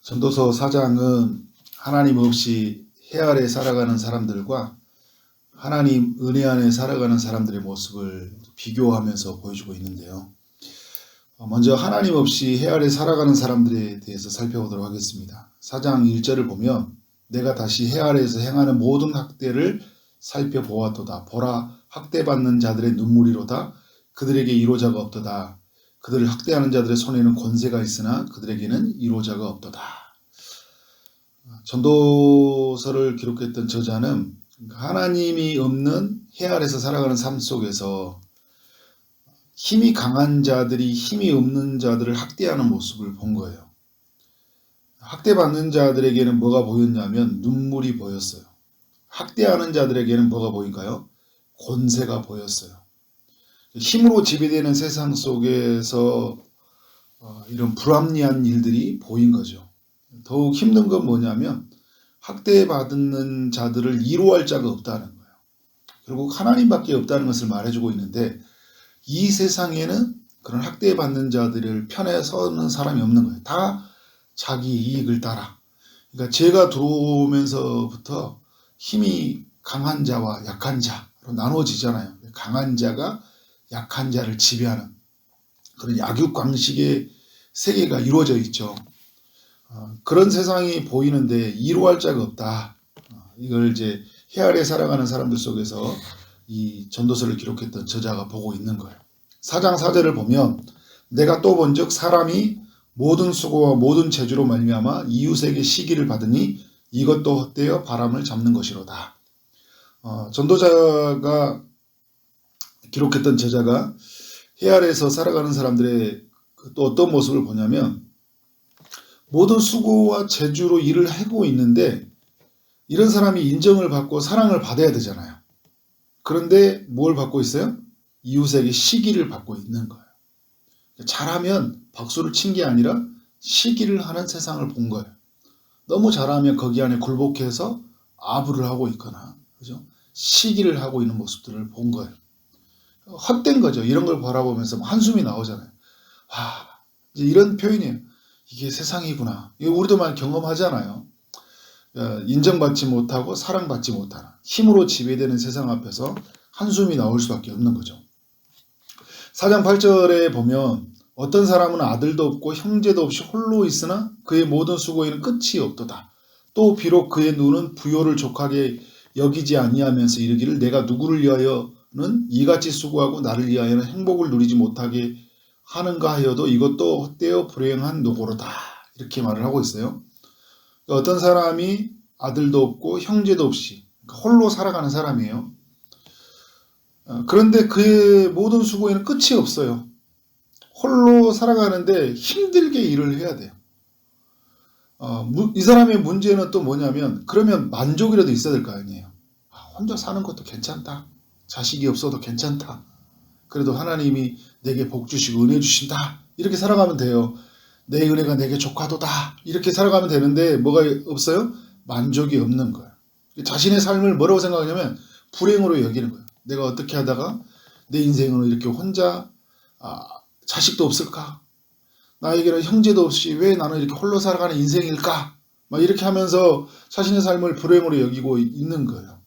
전도서 4장은 하나님 없이 해 아래 살아가는 사람들과 하나님 은혜 안에 살아가는 사람들의 모습을 비교하면서 보여주고 있는데요. 먼저 하나님 없이 해 아래 살아가는 사람들에 대해서 살펴보도록 하겠습니다. 4장 1절을 보면 내가 다시 해 아래에서 행하는 모든 학대를 살펴보았도다. 보라, 학대받는 자들의 눈물이로다. 그들에게 이로자가 없도다. 그들을 학대하는 자들의 손에는 권세가 있으나 그들에게는 이로자가 없도다. 전도서를 기록했던 저자는 하나님이 없는 해 아래에서 살아가는 삶 속에서 힘이 강한 자들이 힘이 없는 자들을 학대하는 모습을 본 거예요. 학대받는 자들에게는 뭐가 보였냐면 눈물이 보였어요. 학대하는 자들에게는 뭐가 보인가요? 권세가 보였어요. 힘으로 지배되는 세상 속에서 이런 불합리한 일들이 보인 거죠. 더욱 힘든 건 뭐냐면 학대받는 자들을 위로할 자가 없다는 거예요. 결국 하나님밖에 없다는 것을 말해주고 있는데 이 세상에는 그런 학대받는 자들을 편에 서는 사람이 없는 거예요. 다 자기 이익을 따라. 그러니까 죄가 들어오면서부터 힘이 강한 자와 약한 자로 나눠지잖아요. 강한 자가 약한 자를 지배하는 그런 약육강식의 세계가 이루어져 있죠. 그런 세상이 보이는데 이루할 자가 없다. 이걸 이제 해 아래 살아가는 사람들 속에서 이 전도서를 기록했던 저자가 보고 있는 거예요. 4장 4절을 보면 내가 또 본즉 사람이 모든 수고와 모든 재주로 말미암아 이웃에게 시기를 받으니 이것도 헛되어 바람을 잡는 것이로다. 전도자가 기록했던 저자가 해 아래에서 살아가는 사람들의 또 어떤 모습을 보냐면 모든 수고와 재주로 일을 하고 있는데 이런 사람이 인정을 받고 사랑을 받아야 되잖아요. 그런데 뭘 받고 있어요? 이웃에게 시기를 받고 있는 거예요. 잘하면 박수를 친 게 아니라 시기를 하는 세상을 본 거예요. 너무 잘하면 거기 안에 굴복해서 아부를 하고 있거나 그죠? 시기를 하고 있는 모습들을 본 거예요. 헛된 거죠. 이런 걸 바라보면서 한숨이 나오잖아요. 와, 이제 이런 표현이에요. 이게 세상이구나. 이거 우리도 많이 경험하잖아요. 인정받지 못하고 사랑받지 못하는 힘으로 지배되는 세상 앞에서 한숨이 나올 수밖에 없는 거죠. 4장 8절에 보면 어떤 사람은 아들도 없고 형제도 없이 홀로 있으나 그의 모든 수고에는 끝이 없도다. 또 비록 그의 눈은 부요를 족하게 여기지 아니하면서 이르기를 내가 누구를 위하여는 이같이 수고하고 나를 위하여는 행복을 누리지 못하게 하는가 하여도 이것도 헛되어 불행한 노고로다. 이렇게 말을 하고 있어요. 어떤 사람이 아들도 없고 형제도 없이 홀로 살아가는 사람이에요. 그런데 그의 모든 수고에는 끝이 없어요. 홀로 살아가는데 힘들게 일을 해야 돼요. 이 사람의 문제는 또 뭐냐면 그러면 만족이라도 있어야 될 거 아니에요. 혼자 사는 것도 괜찮다. 자식이 없어도 괜찮다. 그래도 하나님이 내게 복 주시고 은혜 주신다. 이렇게 살아가면 돼요. 내 은혜가 내게 족하도다. 이렇게 살아가면 되는데 뭐가 없어요? 만족이 없는 거예요. 자신의 삶을 뭐라고 생각하냐면 불행으로 여기는 거예요. 내가 어떻게 하다가 내 인생으로 이렇게 혼자 자식도 없을까? 나에게는 형제도 없이 왜 나는 이렇게 홀로 살아가는 인생일까? 막 이렇게 하면서 자신의 삶을 불행으로 여기고 있는 거예요.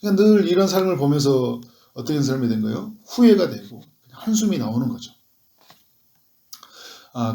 그러니까 늘 이런 삶을 보면서 어떤 삶이 된 거예요? 후회가 되고 한숨이 나오는 거죠.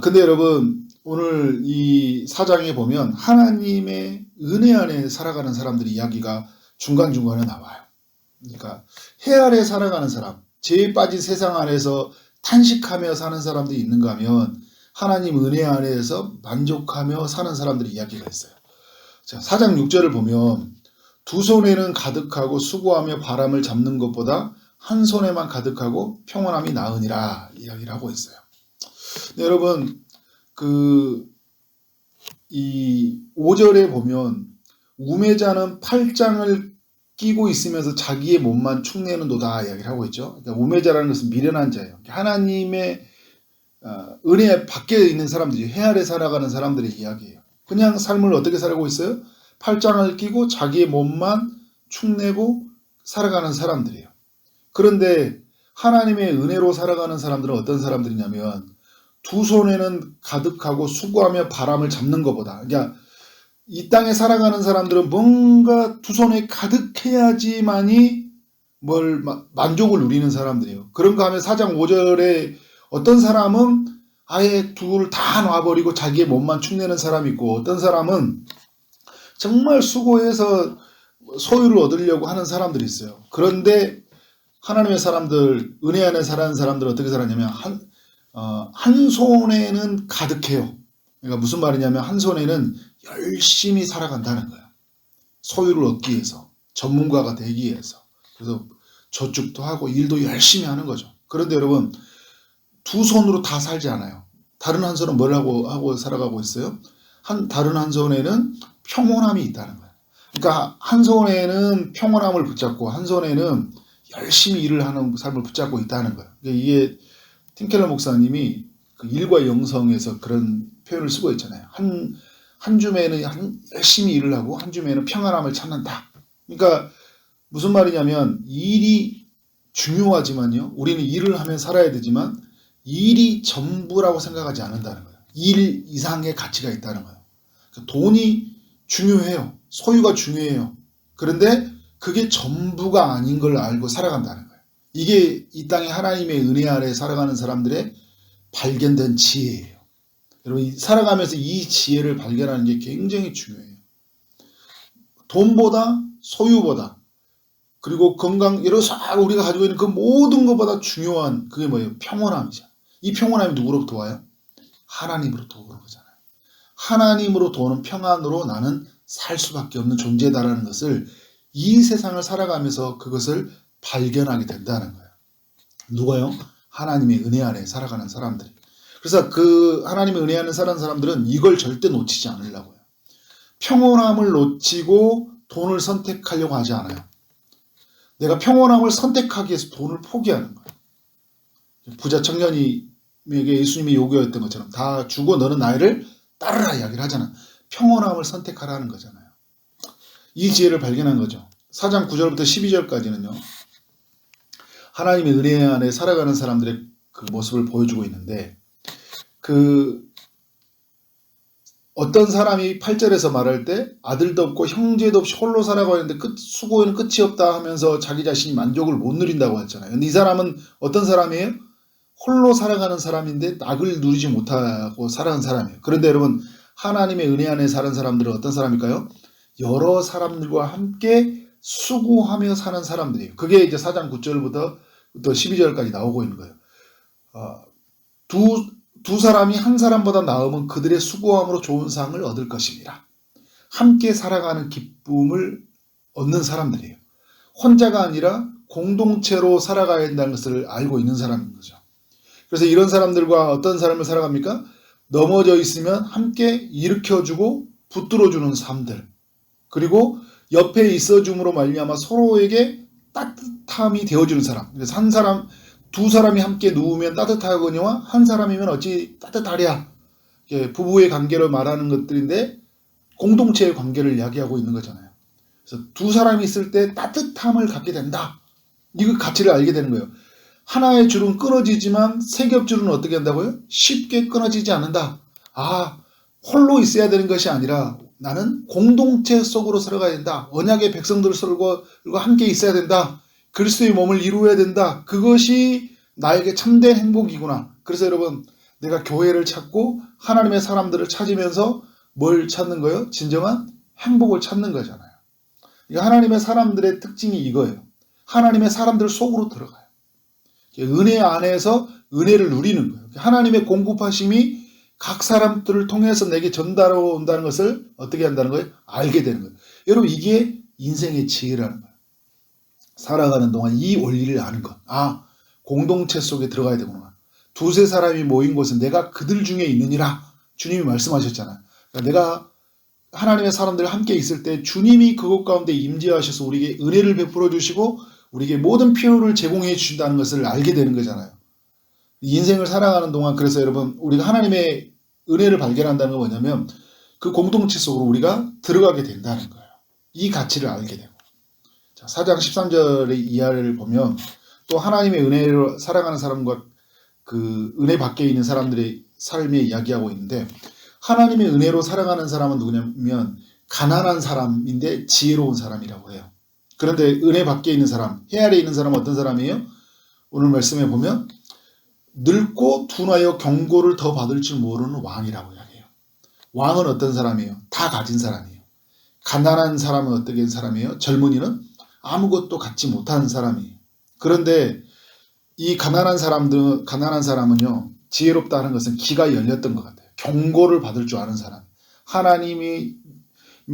근데 여러분 오늘 이 4장에 보면 하나님의 은혜 안에 살아가는 사람들의 이야기가 중간중간에 나와요. 그러니까 해 아래 살아가는 사람, 죄에 빠진 세상 안에서 탄식하며 사는 사람들이 있는가 하면 하나님 은혜 안에서 만족하며 사는 사람들의 이야기가 있어요. 자, 4장 6절을 보면 두 손에는 가득하고 수고하며 바람을 잡는 것보다 한 손에만 가득하고 평온함이 나으니라 이야기를 하고 있어요. 네, 여러분 이 5절에 보면 우매자는 팔짱을 끼고 있으면서 자기의 몸만 축내는도다 이야기를 하고 있죠. 그러니까 우매자라는 것은 미련한 자예요. 하나님의 은혜 밖에 있는 사람들이 해 아래 살아가는 사람들의 이야기예요. 그냥 삶을 어떻게 살아가고 있어요? 팔짱을 끼고 자기의 몸만 축내고 살아가는 사람들이에요. 그런데 하나님의 은혜로 살아가는 사람들은 어떤 사람들이냐면 두 손에는 가득하고 수고하며 바람을 잡는 것보다, 그러니까 이 땅에 살아가는 사람들은 뭔가 두 손에 가득해야지만이 만족을 누리는 사람들이에요. 그런가 하면 4장 5절에 어떤 사람은 아예 둘 다 놔버리고 자기의 몸만 축내는 사람이 있고, 어떤 사람은 정말 수고해서 소유를 얻으려고 하는 사람들이 있어요. 그런데 하나님의 사람들, 은혜 안에 살아가는 사람들은 어떻게 살았냐면 한 손에는 가득해요. 그러니까 무슨 말이냐면 한 손에는 열심히 살아간다는 거예요. 소유를 얻기 위해서, 전문가가 되기 위해서. 그래서 저축도 하고 일도 열심히 하는 거죠. 그런데 여러분, 두 손으로 다 살지 않아요. 다른 한 손은 뭘 하고 살아가고 있어요? 다른 한 손에는 평온함이 있다는 거예요. 그러니까 한 손에는 평온함을 붙잡고 한 손에는 열심히 일을 하는 삶을 붙잡고 있다는 거예요. 이게 팀켈러 목사님이 그 일과 영성에서 그런 표현을 쓰고 있잖아요. 한 줌에는 열심히 일을 하고 한 줌에는 평안함을 찾는다. 그러니까 무슨 말이냐면 일이 중요하지만요. 우리는 일을 하면 살아야 되지만 일이 전부라고 생각하지 않는다는 거예요. 일 이상의 가치가 있다는 거예요. 돈이 중요해요. 소유가 중요해요. 그런데 그게 전부가 아닌 걸 알고 살아간다는 거예요. 이게 이 땅에 하나님의 은혜 아래 살아가는 사람들의 발견된 지혜예요. 여러분, 살아가면서 이 지혜를 발견하는 게 굉장히 중요해요. 돈보다, 소유보다, 그리고 건강, 여러 우리가 가지고 있는 그 모든 것보다 중요한 그게 뭐예요? 평온함이죠. 이 평온함이 누구로부터 와요? 하나님으로부터 오는 거잖아요. 하나님으로부터 오는 평안으로 나는 살 수밖에 없는 존재다라는 것을 이 세상을 살아가면서 그것을 발견하게 된다는 거예요. 누가요? 하나님의 은혜 안에 살아가는 사람들이. 그래서 그 하나님의 은혜 안에 살아가는 사람들은 이걸 절대 놓치지 않으려고 해요. 평온함을 놓치고 돈을 선택하려고 하지 않아요. 내가 평온함을 선택하기 위해서 돈을 포기하는 거예요. 부자 청년에게 예수님이 요구했던 것처럼 다 주고 너는 나를 따르라 이야기를 하잖아. 평온함을 선택하라는 거잖아요. 이 지혜를 발견한 거죠. 4장 9절부터 12절까지는요. 하나님의 은혜 안에 살아가는 사람들의 그 모습을 보여주고 있는데, 어떤 사람이 8절에서 말할 때 아들도 없고 형제도 없이 홀로 살아가고 있는데 수고에는 끝이 없다 하면서 자기 자신이 만족을 못 누린다고 했잖아요. 근데 이 사람은 어떤 사람이에요? 홀로 살아가는 사람인데 낙을 누리지 못하고 살아가는 사람이에요. 그런데 여러분, 하나님의 은혜 안에 사는 사람들은 어떤 사람일까요? 여러 사람들과 함께 수고하며 사는 사람들이에요. 그게 이제 4장 9절부터 12절까지 나오고 있는 거예요. 두 사람이 한 사람보다 나으면 그들의 수고함으로 좋은 상을 얻을 것입니다. 함께 살아가는 기쁨을 얻는 사람들이에요. 혼자가 아니라 공동체로 살아가야 된다는 것을 알고 있는 사람인 거죠. 그래서 이런 사람들과 어떤 삶을 살아갑니까? 넘어져 있으면 함께 일으켜주고 붙들어주는 삶들. 그리고 옆에 있어줌으로 말미암아 서로에게 따뜻함이 되어주는 사람. 그래서 두 사람이 함께 누우면 따뜻하거니와 한 사람이면 어찌 따뜻하랴. 부부의 관계를 말하는 것들인데 공동체의 관계를 이야기하고 있는 거잖아요. 그래서 두 사람이 있을 때 따뜻함을 갖게 된다. 이거 가치를 알게 되는 거예요. 하나의 줄은 끊어지지만 세 겹줄은 어떻게 한다고요? 쉽게 끊어지지 않는다. 홀로 있어야 되는 것이 아니라 나는 공동체 속으로 살아가야 된다. 언약의 백성들과 함께 있어야 된다. 그리스도의 몸을 이루어야 된다. 그것이 나에게 참된 행복이구나. 그래서 여러분, 내가 교회를 찾고 하나님의 사람들을 찾으면서 뭘 찾는 거예요? 진정한 행복을 찾는 거잖아요. 하나님의 사람들의 특징이 이거예요. 하나님의 사람들 속으로 들어가요. 은혜 안에서 은혜를 누리는 거예요. 하나님의 공급하심이 각 사람들을 통해서 내게 전달해 온다는 것을 어떻게 한다는 거예요? 알게 되는 거예요. 여러분, 이게 인생의 지혜라는 거예요. 살아가는 동안 이 원리를 아는 것. 공동체 속에 들어가야 되구나. 두세 사람이 모인 곳은 내가 그들 중에 있느니라. 주님이 말씀하셨잖아요. 그러니까 내가 하나님의 사람들 함께 있을 때 주님이 그곳 가운데 임재하셔서 우리에게 은혜를 베풀어 주시고 우리에게 모든 필요를 제공해 주신다는 것을 알게 되는 거잖아요. 인생을 살아가는 동안, 그래서 여러분, 우리가 하나님의 은혜를 발견한다는 건 뭐냐면 그 공동체 속으로 우리가 들어가게 된다는 거예요. 이 가치를 알게 되고. 자, 4장 13절의 이하를 보면 또 하나님의 은혜로 살아가는 사람과 그 은혜 밖에 있는 사람들의 삶에 이야기하고 있는데, 하나님의 은혜로 살아가는 사람은 누구냐면 가난한 사람인데 지혜로운 사람이라고 해요. 그런데 은혜 밖에 있는 사람, 해 아래 있는 사람은 어떤 사람이에요? 오늘 말씀에 보면 늙고 둔하여 경고를 더 받을 줄 모르는 왕이라고 이야기해요. 왕은 어떤 사람이에요? 다 가진 사람이에요. 가난한 사람은 어떻게 사람이에요? 젊은이는 아무것도 갖지 못하는 사람이에요. 그런데 이 가난한 사람은요, 지혜롭다는 것은 귀가 열렸던 것 같아요. 경고를 받을 줄 아는 사람, 하나님의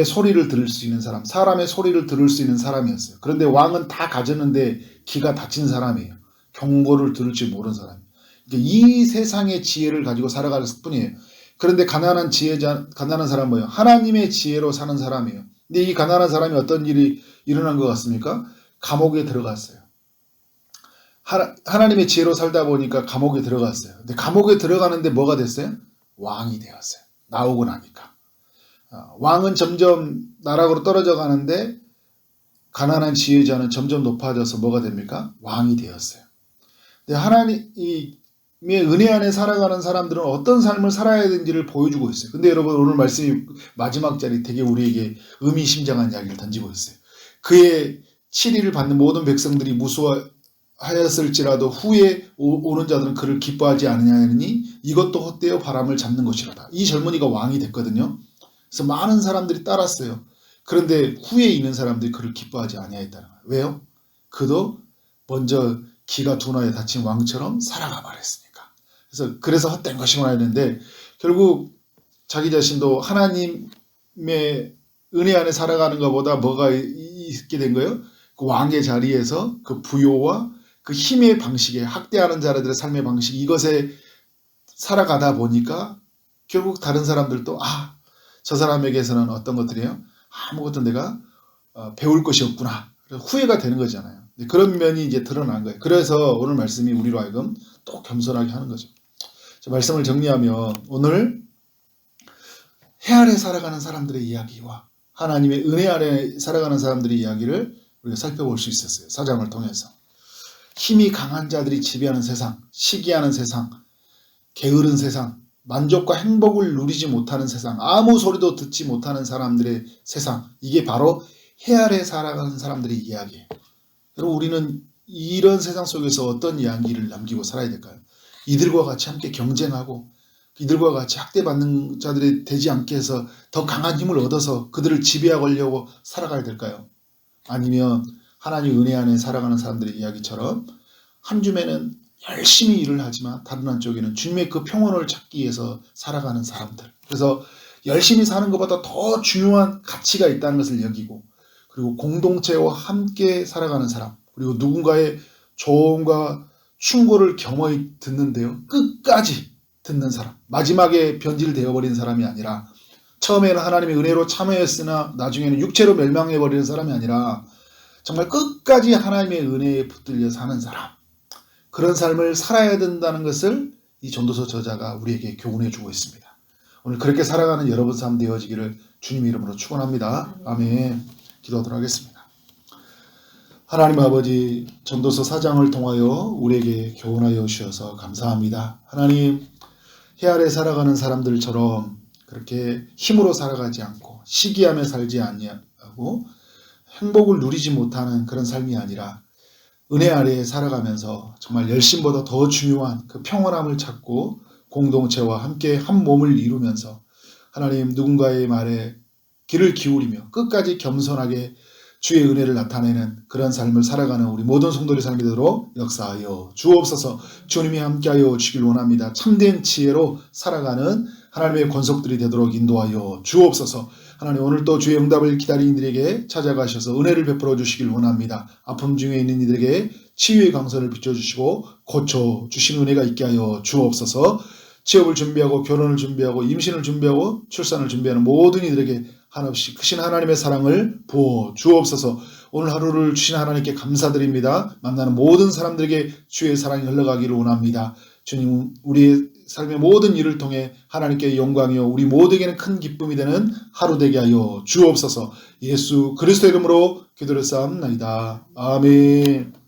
소리를 들을 수 있는 사람, 사람의 소리를 들을 수 있는 사람이었어요. 그런데 왕은 다 가졌는데 귀가 닫힌 사람이에요. 경고를 들을 줄 모르는 사람. 이 세상의 지혜를 가지고 살아갈 뿐이에요. 그런데 가난한 사람은 뭐예요? 하나님의 지혜로 사는 사람이에요. 근데 이 가난한 사람이 어떤 일이 일어난 것 같습니까? 감옥에 들어갔어요. 하나님의 지혜로 살다 보니까 감옥에 들어갔어요. 근데 감옥에 들어가는데 뭐가 됐어요? 왕이 되었어요. 나오고 나니까. 왕은 점점 나락으로 떨어져 가는데 가난한 지혜자는 점점 높아져서 뭐가 됩니까? 왕이 되었어요. 근데 하나님의 은혜 안에 살아가는 사람들은 어떤 삶을 살아야 되는지를 보여주고 있어요. 근데 여러분, 오늘 말씀이 마지막 자리 되게 우리에게 의미심장한 이야기를 던지고 있어요. 그의 치리를 받는 모든 백성들이 무수하였을지라도 후에 오는 자들은 그를 기뻐하지 않느냐니 이것도 헛되어 바람을 잡는 것이로다. 이 젊은이가 왕이 됐거든요. 그래서 많은 사람들이 따랐어요. 그런데 후에 있는 사람들이 그를 기뻐하지 아니하였다는 거예요. 왜요? 그도 먼저 기가 둔하여 닫힌 왕처럼 살아가 버렸으니까. 그래서 헛된 것이구나 했는데, 결국 자기 자신도 하나님의 은혜 안에 살아가는 것보다 뭐가 있게 된 거예요? 그 왕의 자리에서 그 부요와 그 힘의 방식에, 학대하는 자들의 삶의 방식, 이것에 살아가다 보니까 결국 다른 사람들도 저 사람에게서는 어떤 것들이에요? 아무것도 내가 배울 것이 없구나. 후회가 되는 거잖아요. 그런 면이 이제 드러난 거예요. 그래서 오늘 말씀이 우리로 하여금 또 겸손하게 하는 거죠. 말씀을 정리하면 오늘 해 아래 살아가는 사람들의 이야기와 하나님의 은혜 아래 살아가는 사람들의 이야기를 우리가 살펴볼 수 있었어요. 사장을 통해서. 힘이 강한 자들이 지배하는 세상, 시기하는 세상, 게으른 세상, 만족과 행복을 누리지 못하는 세상, 아무 소리도 듣지 못하는 사람들의 세상, 이게 바로 해 아래 살아가는 사람들의 이야기예요. 여러분, 우리는 이런 세상 속에서 어떤 이야기를 남기고 살아야 될까요? 이들과 같이 함께 경쟁하고 이들과 같이 학대받는 자들이 되지 않게 해서 더 강한 힘을 얻어서 그들을 지배하려고 살아가야 될까요? 아니면 하나님 은혜 안에 살아가는 사람들의 이야기처럼 한 줌에는 열심히 일을 하지만 다른 한쪽에는 주님의 그 평온을 찾기 위해서 살아가는 사람들. 그래서 열심히 사는 것보다 더 중요한 가치가 있다는 것을 여기고, 그리고 공동체와 함께 살아가는 사람, 그리고 누군가의 조언과 충고를 겸허히 듣는데요, 끝까지 듣는 사람, 마지막에 변질되어 버린 사람이 아니라, 처음에는 하나님의 은혜로 참여했으나 나중에는 육체로 멸망해 버리는 사람이 아니라 정말 끝까지 하나님의 은혜에 붙들려 사는 사람, 그런 삶을 살아야 된다는 것을 이 전도서 저자가 우리에게 교훈해 주고 있습니다. 오늘 그렇게 살아가는 여러분 삶 되어지기를 주님 이름으로 축원합니다. 아멘. 기도하도록 하겠습니다. 하나님 아버지, 전도서 4장을 통하여 우리에게 교훈하여 주셔서 감사합니다. 하나님, 해 아래 살아가는 사람들처럼 그렇게 힘으로 살아가지 않고 시기하며 살지 아니하고 행복을 누리지 못하는 그런 삶이 아니라 은혜 아래에 살아가면서 정말 열심보다 더 중요한 그 평온함을 찾고 공동체와 함께 한 몸을 이루면서 하나님, 누군가의 말에 귀를 기울이며 끝까지 겸손하게 주의 은혜를 나타내는 그런 삶을 살아가는 우리 모든 성도들의 삶이 되도록 역사하여 주옵소서. 주님이 함께하여 주길 원합니다. 참된 지혜로 살아가는 하나님의 권속들이 되도록 인도하여 주옵소서. 하나님, 오늘 또 주의 응답을 기다리는 이들에게 찾아가셔서 은혜를 베풀어 주시길 원합니다. 아픔 중에 있는 이들에게 치유의 강선을 비춰주시고 고쳐주신 은혜가 있게 하여 주옵소서. 취업을 준비하고 결혼을 준비하고 임신을 준비하고 출산을 준비하는 모든 이들에게 한없이 크신 하나님의 사랑을 부어 주옵소서. 오늘 하루를 주신 하나님께 감사드립니다. 만나는 모든 사람들에게 주의 사랑이 흘러가기를 원합니다. 주님, 우리의 삶의 모든 일을 통해 하나님께 영광이요 우리 모두에게는 큰 기쁨이 되는 하루 되게 하여 주옵소서. 예수 그리스도 이름으로 기도를 쌓옵나이다. 아멘.